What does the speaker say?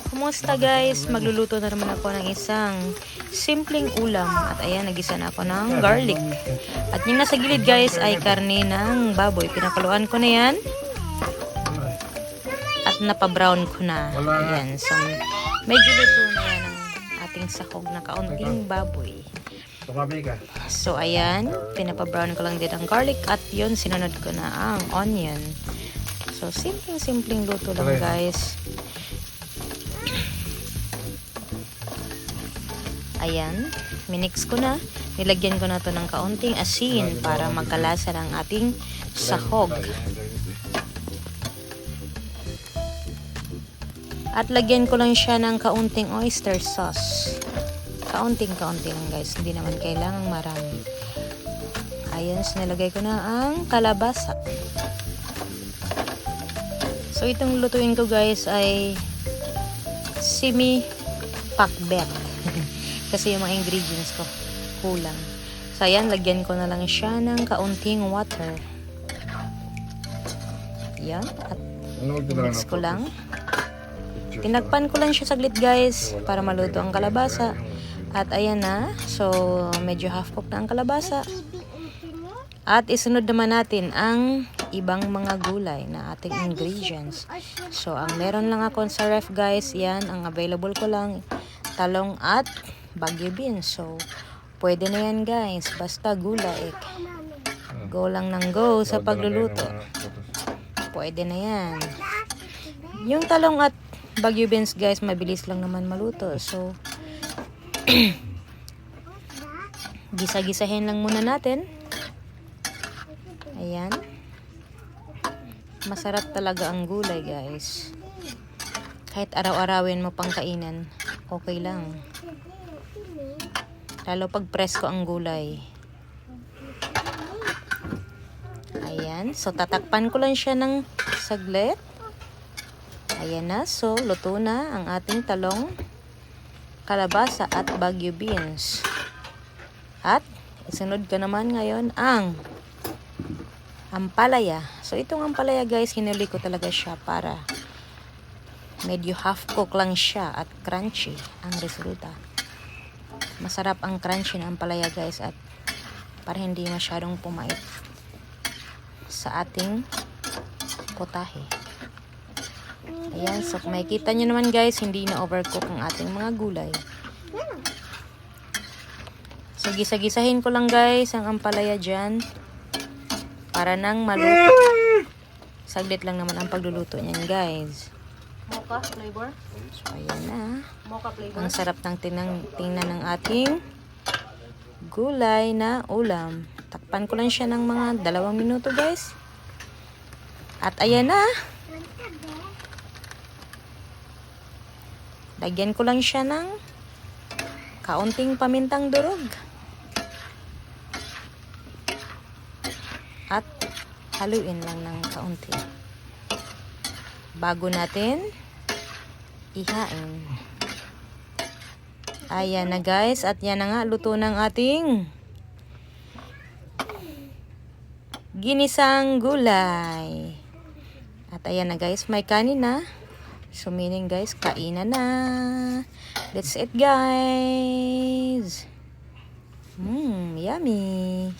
Kumusta guys? Magluluto na naman ako ng isang simpleng ulam. At ayan, nagisa na ako ng garlic. At yung nasa gilid guys ay karne ng baboy. Pinakuluan ko na yan. At napabrown ko na. Ayan. So, medyo luto na yan ang ating sahog na kaunting baboy. So, ayan. Pinapabrown ko lang din ang garlic. At yun, sinunod ko na ang onion. So, simpleng luto lang guys. Ayan, minix ko na. Nilagyan ko na to ng kaunting asin para magkalasa ng ating sahog. At lagyan ko lang siya ng kaunting oyster sauce. Kaunting-kaunti lang guys, hindi naman kailangang marami. Ayan, so nilagay ko na ang kalabasa. So itong lutuin ko guys ay semi-pakbet. Kasi yung mga ingredients ko kulang. So ayan, lagyan ko na lang siya ng kaunting water. Yan. At mix ko lang. Tinagpan ko lang siya saglit guys para maluto ang kalabasa. At ayan na. So medyo half cooked na ang kalabasa. At isunod naman natin ang ibang mga gulay na ating ingredients. So ang meron lang ako sa ref guys, yan ang available ko lang, talong at Baguio beans. So pwede na yan guys, basta gulay. Go lang ng go sa pagluluto. Pwede na yan. Yung talong at Baguio beans guys, mabilis lang naman maluto. So gisa-gisahin lang muna natin. Ayan. Masarap talaga ang gulay guys. Kahit araw-arawin mo pang kainan, okay lang. Lalo pag presko ang gulay. Ayan. So tatakpan ko lang siya ng saglit. Ayan na. So luto na ang ating talong, kalabasa at Baguio beans. At isunod ko naman ngayon ang ampalaya. So itong ampalaya guys, hinuli ko talaga siya para medyo half cook lang siya at crunchy ang resulta. Masarap ang crunchy na ampalaya guys at para hindi masyadong pumait sa ating potahe. Ayan, so makikita nyo naman guys, hindi na overcook ang ating mga gulay. So gisa-gisahin ko lang guys ang ampalaya dyan para nang maluto. Saglit lang naman ang pagluluto niyan guys. Mocha flavor. So ayan na. Mocha flavor. Ang sarap ng tingnan ng ating gulay na ulam. Takpan ko lang siya ng mga 2 minuto guys. At ayan na. Lagyan ko lang siya ng kaunting pamintang durog. At haluin lang ng kaunti bago natin ihain. Ayan na guys, at yan na nga, luto ng ating ginisang gulay. At ayan na guys, may kanin na. So meaning guys, kainan na. That's it guys. Yummy.